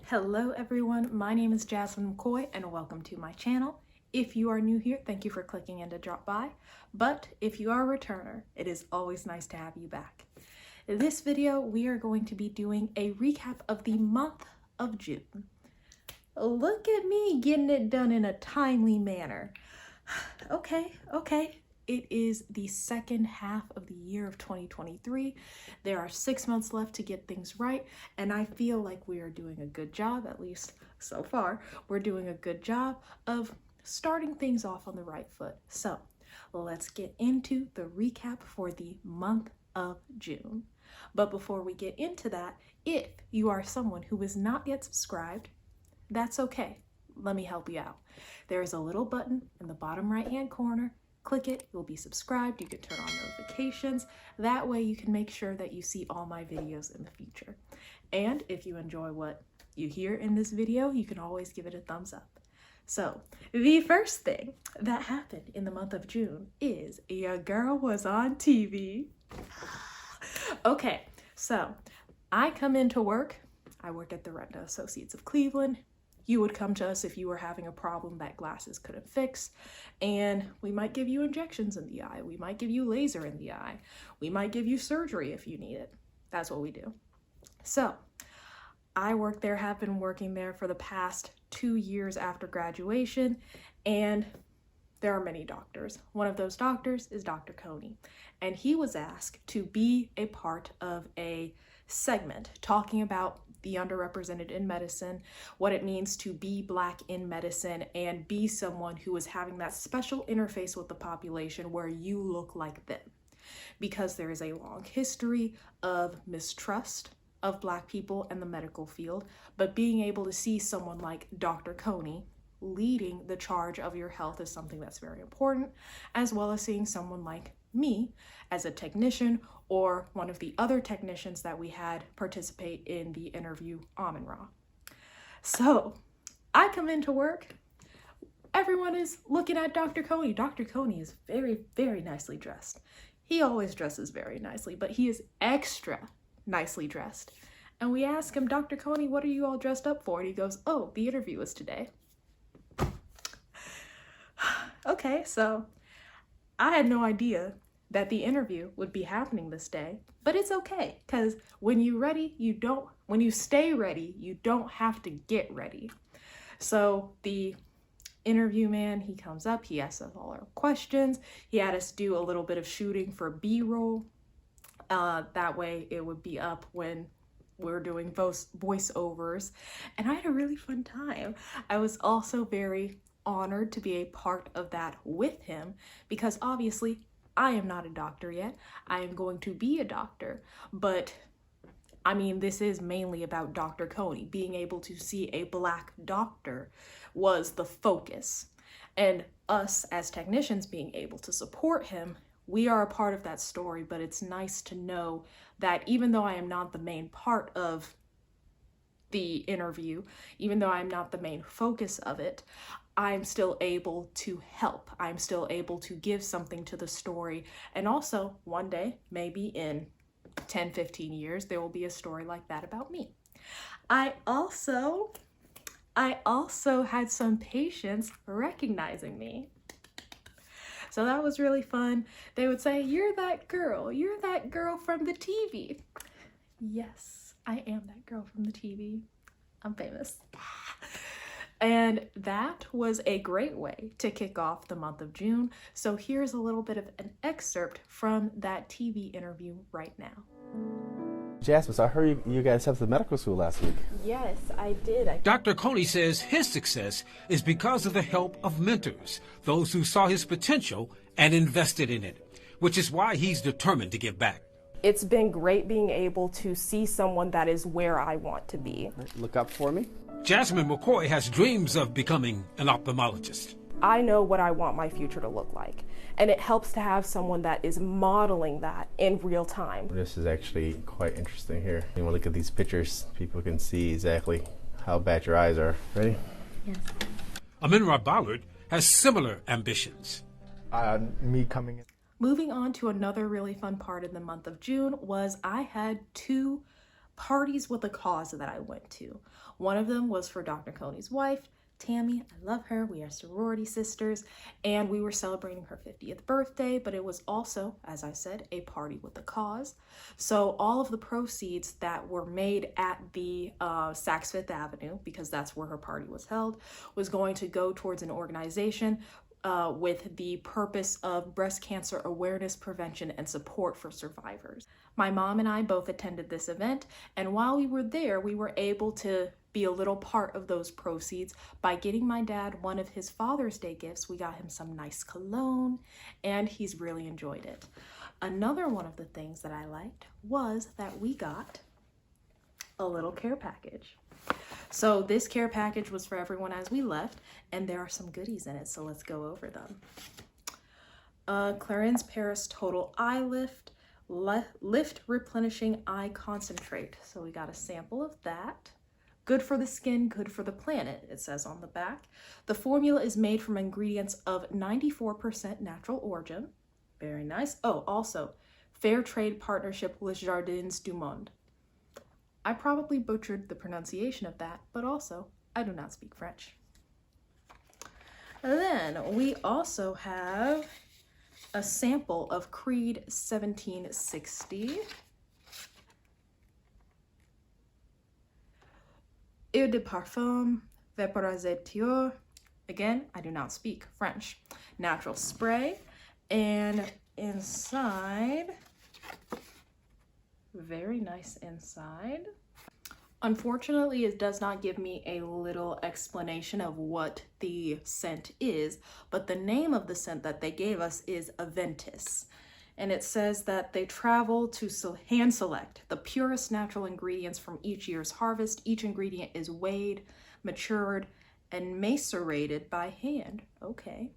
Hello everyone, my name is Jasmine McCoy and welcome to my channel. If you are new here, thank you for clicking in to drop by, but if you are a returner, it is always nice to have you back. In this video, we are going to be doing a recap of the month of June. Look at me getting it done in a timely manner. Okay. It is the second half of the year of 2023. There are 6 months left to get things right, and I feel like we are doing a good job, at least so far. We're doing a good job of starting things off on the right foot. So let's get into the recap for the month of June. But before we get into that, if you are someone who is not yet subscribed, that's okay. Let me help you out. There is a little button in the bottom right-hand corner. Click it, you'll be subscribed, you can turn on notifications. That way you can make sure that you see all my videos in the future. And if you enjoy what you hear in this video, you can always give it a thumbs up. So the first thing that happened in the month of June is your girl was on TV. Okay, so I come into work. I work at the Retina Associates of Cleveland. You would come to us if you were having a problem that glasses couldn't fix, and we might give you injections in the eye. We might give you laser in the eye. We might give you surgery if you need it. That's what we do. So I work there, have been working there for the past 2 years after graduation, and there are many doctors. One of those doctors is Dr. Coney, and he was asked to be a part of a segment talking about the underrepresented in medicine, what it means to be Black in medicine, and be someone who is having that special interface with the population where you look like them. Because there is a long history of mistrust of Black people and the medical field, but being able to see someone like Dr. Coney leading the charge of your health is something that's very important, as well as seeing someone like me as a technician or one of the other technicians that we had participate in the interview Amin-Ra. So I come into work, everyone is looking at Dr. Coney. Dr. Coney is very, very nicely dressed. He always dresses very nicely, but he is extra nicely dressed. And we ask him, Dr. Coney, what are you all dressed up for? And he goes, oh, the interview is today. Okay, so I had no idea that the interview would be happening this day, but it's okay, because when you stay ready, you don't have to get ready. So the interview man, he comes up, he asks us all our questions. He had us do a little bit of shooting for B-roll. That way it would be up when we're doing voiceovers, and I had a really fun time. I was also very honored to be a part of that with him, because obviously I am not a doctor yet. I am going to be a doctor, but I mean, this is mainly about Dr. Coney. Being able to see a Black doctor was the focus, and us as technicians being able to support him, we are a part of that story. But it's nice to know that even though I am not the main part of the interview, even though I'm not the main focus of it, I'm still able to help. I'm still able to give something to the story. And also one day, maybe in 10, 15 years, there will be a story like that about me. I also had some patients recognizing me. So that was really fun. They would say, you're that girl from the TV. Yes, I am that girl from the TV. I'm famous. And that was a great way to kick off the month of June. So here's a little bit of an excerpt from that TV interview right now. Jasmine, so I heard you guys have the medical school last week. Yes, I did. Dr. Coney says his success is because of the help of mentors, those who saw his potential and invested in it, which is why he's determined to give back. It's been great being able to see someone that is where I want to be. Look up for me. Jasmine McCoy has dreams of becoming an ophthalmologist. I know what I want my future to look like, and it helps to have someone that is modeling that in real time. This is actually quite interesting here. You want to look at these pictures, people can see exactly how bad your eyes are. Ready? Yes. Amin-Ra Ballard has similar ambitions. Moving on to another really fun part in the month of June was I had 2 parties with a cause that I went to. One of them was for Dr. Coney's wife, Tammy. I love her. We are sorority sisters, and we were celebrating her 50th birthday, but it was also, as I said, a party with a cause. So all of the proceeds that were made at the Saks Fifth Avenue, because that's where her party was held, was going to go towards an organization with the purpose of breast cancer awareness, prevention, and support for survivors. My mom and I both attended this event, and while we were there, we were able to be a little part of those proceeds by getting my dad one of his Father's Day gifts. We got him some nice cologne, and he's really enjoyed it. Another one of the things that I liked was that we got a little care package. So this care package was for everyone as we left, and there are some goodies in it, so let's go over them. Clarins Paris Total Eye Lift Replenishing Eye Concentrate. So we got a sample of that. Good for the skin, good for the planet, it says on the back. The formula is made from ingredients of 94% natural origin. Very nice. Oh, also, fair trade partnership with Jardins du Monde. I probably butchered the pronunciation of that, but also, I do not speak French. And then we also have a sample of Creed 1760. Eau de parfum, vaporisateur. Again, I do not speak French. Natural spray. And inside, very nice inside. Unfortunately, it does not give me a little explanation of what the scent is, but the name of the scent that they gave us is Aventis. And it says that they travel to hand select the purest natural ingredients from each year's harvest. Each ingredient is weighed, matured, and macerated by hand. Okay.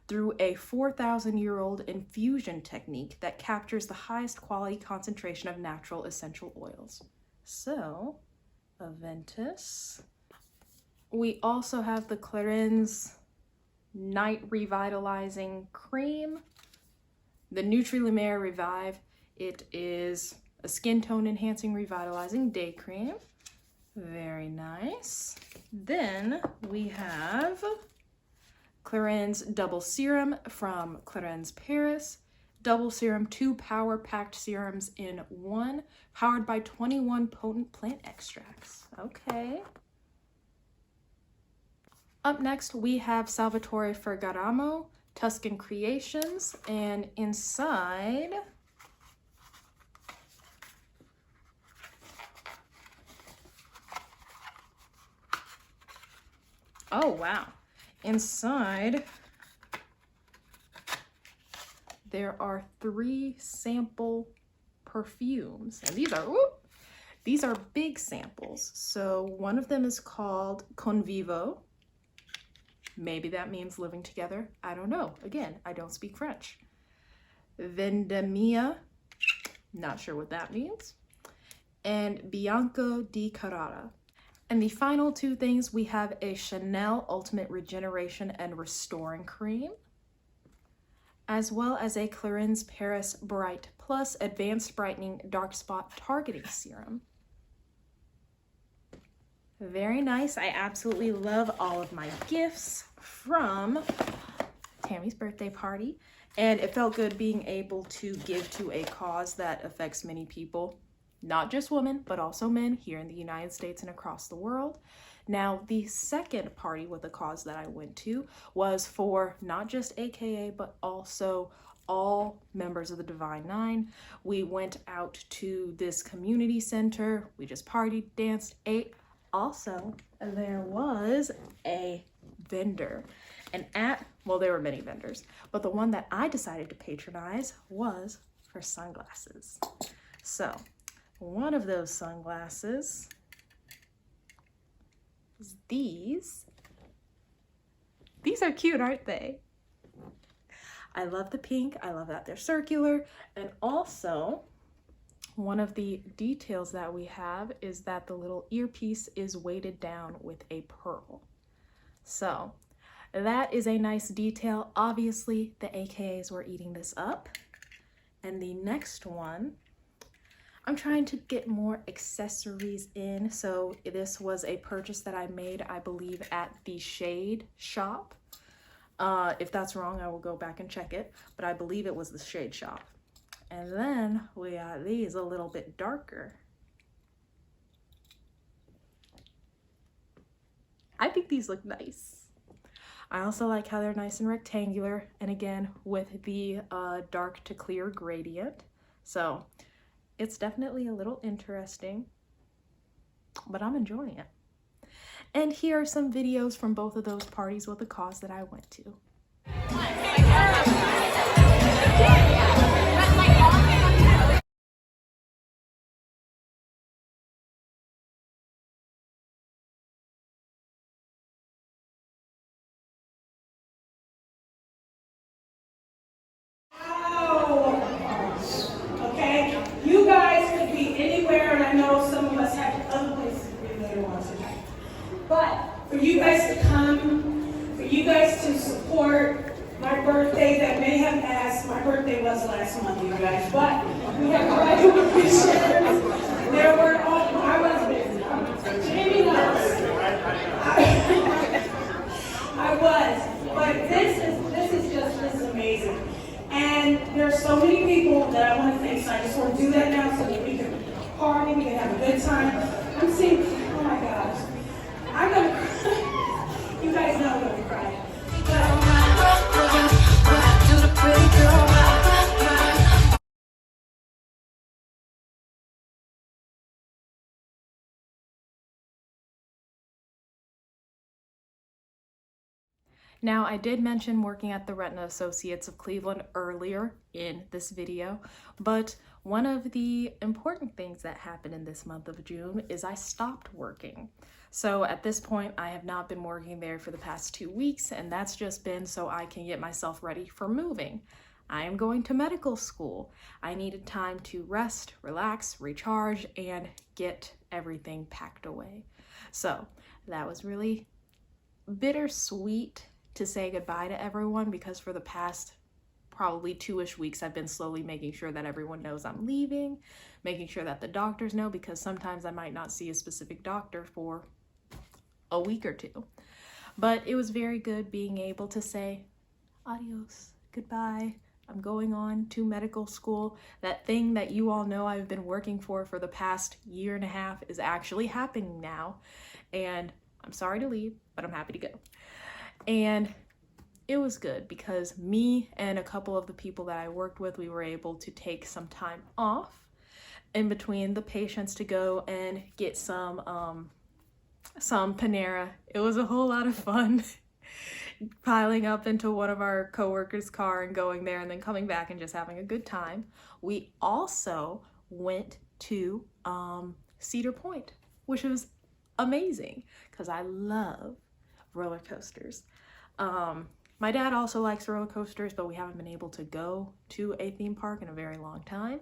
Through a 4,000-year-old infusion technique that captures the highest quality concentration of natural essential oils. So, Aventis. We also have the Clarins Night Revitalizing Cream. The Nutri-Lumiere Revive. It is a skin tone enhancing revitalizing day cream. Very nice. Then we have Clarins Double Serum from Clarins Paris. Double serum, 2 power-packed serums in one, powered by 21 potent plant extracts. Okay. Up next, we have Salvatore Ferragamo Tuscan Creations, and inside, oh wow, inside there are 3 sample perfumes, and these are big samples. So one of them is called Convivo. Maybe that means living together. I don't know. Again, I don't speak French. Vendemmia, not sure what that means. And Bianco di Carrara. And the final 2 things, we have a Chanel Ultimate Regeneration and Restoring Cream, as well as a Clarins Paris Bright Plus Advanced Brightening Dark Spot Targeting Serum. Very nice. I absolutely love all of my gifts from Tammy's birthday party, and it felt good being able to give to a cause that affects many people, not just women, but also men here in the United States and across the world. Now, the second party with a cause that I went to was for not just AKA, but also all members of the Divine Nine. We went out to this community center. We just partied, danced, ate. Also, there was a vendor, and well, there were many vendors, but the one that I decided to patronize was for sunglasses. So, one of those sunglasses is these. These are cute, aren't they? I love the pink. I love that they're circular, and also, one of the details that we have is that the little earpiece is weighted down with a pearl. So that is a nice detail. Obviously, the AKAs were eating this up. And the next one, I'm trying to get more accessories in. So this was a purchase that I made, I believe, at the Shade shop. If that's wrong, I will go back and check it, but I believe it was the Shade shop. And then we got these a little bit darker. I think these look nice. I also like how they're nice and rectangular, and again with the dark to clear gradient. So it's definitely a little interesting, but I'm enjoying it. And here are some videos from both of those parties with the cause that I went to. Okay? You guys could be anywhere, and I know some of us have other places we really want to go. But for you guys to come, for you guys to support my birthday that may have passed, my birthday was last month, you guys, but we have graduation. There were all, I was busy. Jamie knows. I was, but this is amazing. And there's so many people that I want to thank, so I just want to do that now so that we can party, we can have a good time. I'm seeing, oh my gosh, I'm going to cry. You guys know I'm going to cry. Now, I did mention working at the Retina Associates of Cleveland earlier in this video, but one of the important things that happened in this month of June is I stopped working. So at this point, I have not been working there for the past 2 weeks, and that's just been so I can get myself ready for moving. I am going to medical school. I needed time to rest, relax, recharge, and get everything packed away. So that was really bittersweet to say goodbye to everyone, because for the past probably 2-ish weeks I've been slowly making sure that everyone knows I'm leaving, making sure that the doctors know, because sometimes I might not see a specific doctor for a week or 2. But it was very good being able to say adios, goodbye. I'm going on to medical school. That thing that you all know I've been working for the past 1.5 years is actually happening now. And I'm sorry to leave, but I'm happy to go. And it was good because me and a couple of the people that I worked with, we were able to take some time off in between the patients to go and get some Panera. It was a whole lot of fun piling up into one of our coworkers' car and going there and then coming back and just having a good time. We also went to Cedar Point, which was amazing because I love roller coasters. My dad also likes roller coasters, but we haven't been able to go to a theme park in a very long time.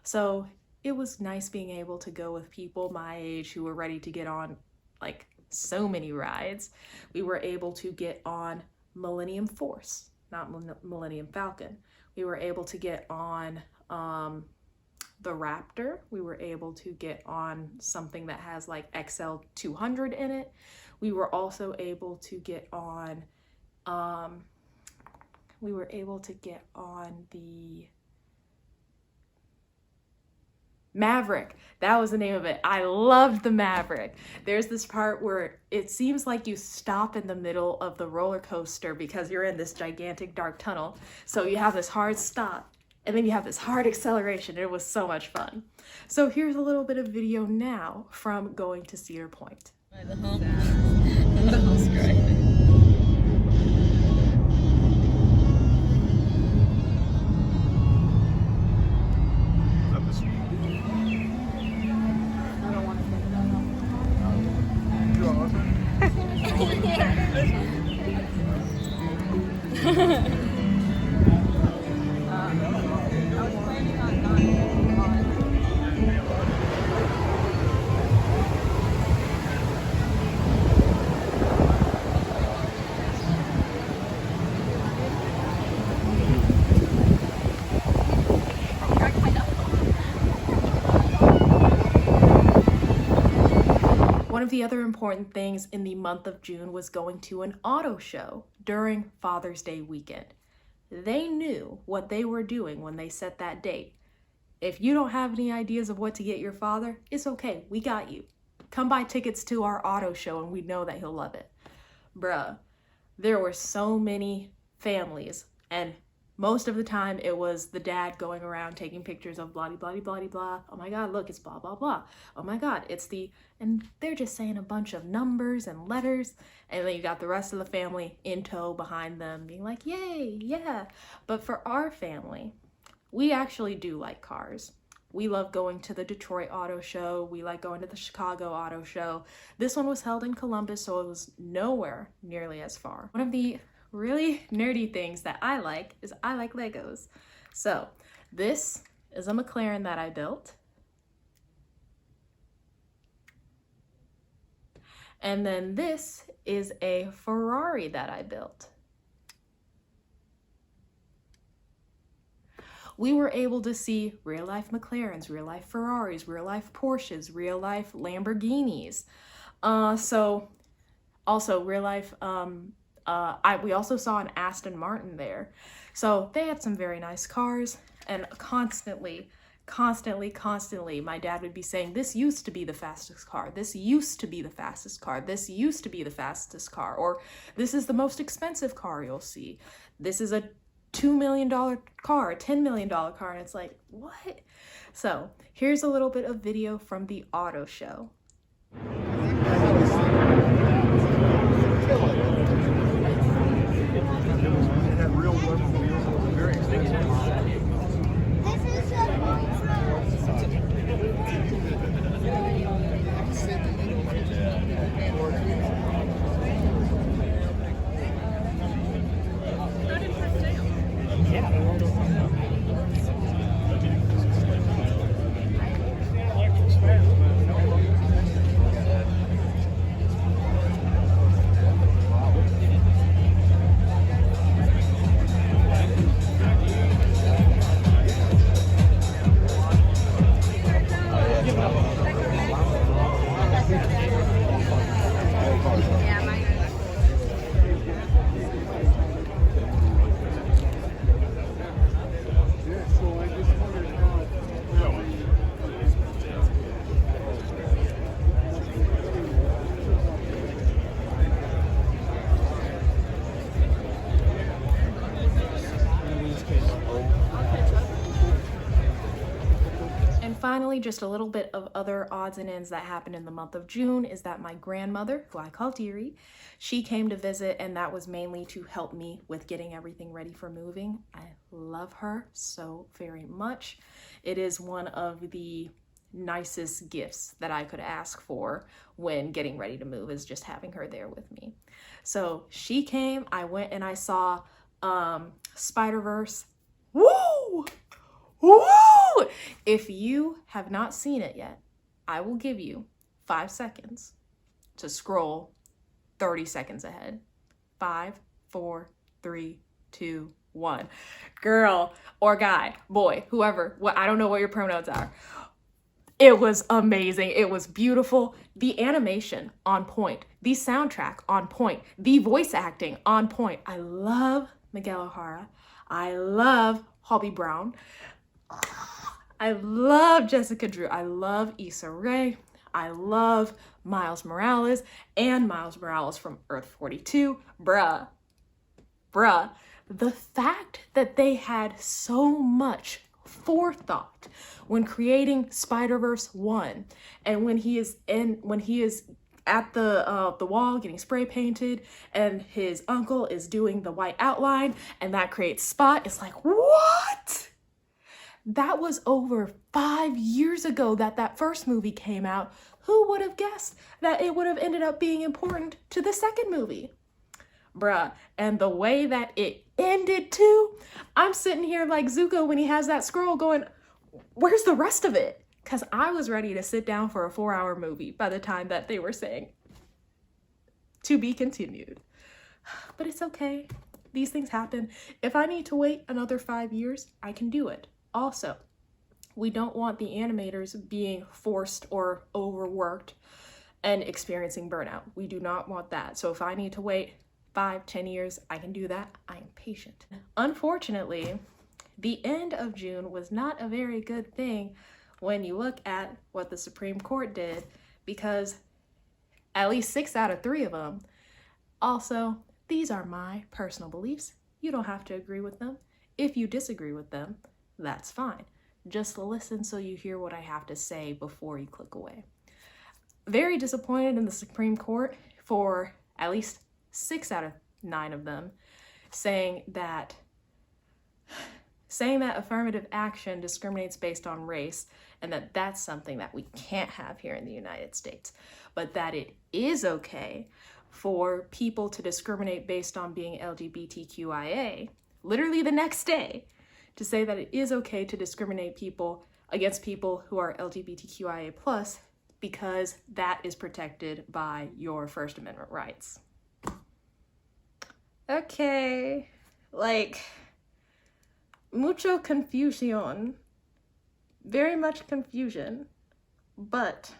So it was nice being able to go with people my age who were ready to get on like so many rides. We were able to get on Millennium Force, not Millennium Falcon. We were able to get on the Raptor. We were able to get on something that has like XL 200 in it. We were also able to get on the Maverick. That was the name of it. I loved the Maverick. There's this part where it seems like you stop in the middle of the roller coaster because you're in this gigantic dark tunnel. So you have this hard stop and then you have this hard acceleration. It was so much fun. So here's a little bit of video now from going to Cedar Point. The house cry. the other important things in the month of June was going to an auto show during Father's Day weekend. They knew what they were doing when they set that date. If you don't have any ideas of what to get your father, it's okay. We got you. Come buy tickets to our auto show and we know that he'll love it. Bruh, there were so many families, and most of the time it was the dad going around taking pictures of blah, blah, blah, blah, blah. Oh my God, look, it's blah, blah, blah. Oh my God, it's the, and they're just saying a bunch of numbers and letters. And then you got the rest of the family in tow behind them being like, yay, yeah. But for our family, we actually do like cars. We love going to the Detroit Auto Show. We like going to the Chicago Auto Show. This one was held in Columbus, so it was nowhere nearly as far. One of the really nerdy things that I like is I like Legos. So this is a McLaren that I built. And then this is a Ferrari that I built. We were able to see real life McLarens, real life Ferraris, real life Porsches, real life Lamborghinis. So also real life, we also saw an Aston Martin there. So they had some very nice cars, and constantly, my dad would be saying, this used to be the fastest car. This used to be the fastest car. This used to be the fastest car. Or this is the most expensive car you'll see. This is a $2 million car, a $10 million car. And it's like, what? So here's a little bit of video from the auto show. Finally, just a little bit of other odds and ends that happened in the month of June is that my grandmother, who I call Dearie, she came to visit, and that was mainly to help me with getting everything ready for moving. I love her so very much. It is one of the nicest gifts that I could ask for when getting ready to move, is just having her there with me. So she came, I went and I saw Spider-Verse. Woo! Woo! If you have not seen it yet, I will give you 5 seconds to scroll 30 seconds ahead. 5, 4, 3, 2, 1. Girl or guy, boy, whoever, I don't know what your pronouns are. It was amazing. It was beautiful. The animation on point. The soundtrack on point. The voice acting on point. I love Miguel O'Hara. I love Hobie Brown. I love Jessica Drew. I love Issa Rae. I love Miles Morales and Miles Morales from Earth 42. Bruh. The fact that they had so much forethought when creating Spider-Verse 1, and when he is at the wall getting spray painted and his uncle is doing the white outline and that creates Spot, it's like, what? That was over 5 years ago that first movie came out. Who would have guessed that it would have ended up being important to the second movie? Bruh, and the way that it ended too, I'm sitting here like Zuko when he has that scroll going, where's the rest of it? Because I was ready to sit down for a 4-hour movie by the time that they were saying, to be continued. But it's okay. These things happen. If I need to wait another 5 years, I can do it. Also, we don't want the animators being forced or overworked and experiencing burnout. We do not want that. So if I need to wait 5-10 years, I can do that. I am patient. Unfortunately, the end of June was not a very good thing when you look at what the Supreme Court did, because at least 6 out of 3 of them, also, these are my personal beliefs. You don't have to agree with them. If you disagree with them, that's fine. Just listen so you hear what I have to say before you click away. Very disappointed in the Supreme Court for at least 6 out of 9 of them saying that affirmative action discriminates based on race, and that that's something that we can't have here in the United States, but that it is okay for people to discriminate based on being LGBTQIA, literally the next day, to say that it is okay to discriminate against people who are LGBTQIA+, because that is protected by your First Amendment rights. Okay, like, mucho confusion, very much confusion, but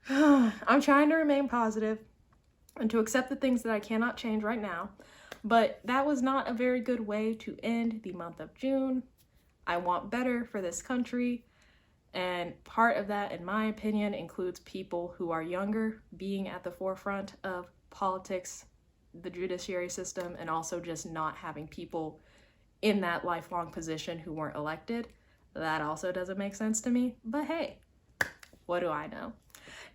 I'm trying to remain positive and to accept the things that I cannot change right now, but that was not a very good way to end the month of June. I want better for this country, and part of that, in my opinion, includes people who are younger being at the forefront of politics, the judiciary system, and also just not having people in that lifelong position who weren't elected. That also doesn't make sense to me, but hey, what do I know?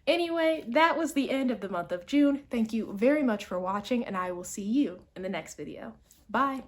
Anyway, that was the end of the month of June. Thank you very much for watching, and I will see you in the next video. Bye.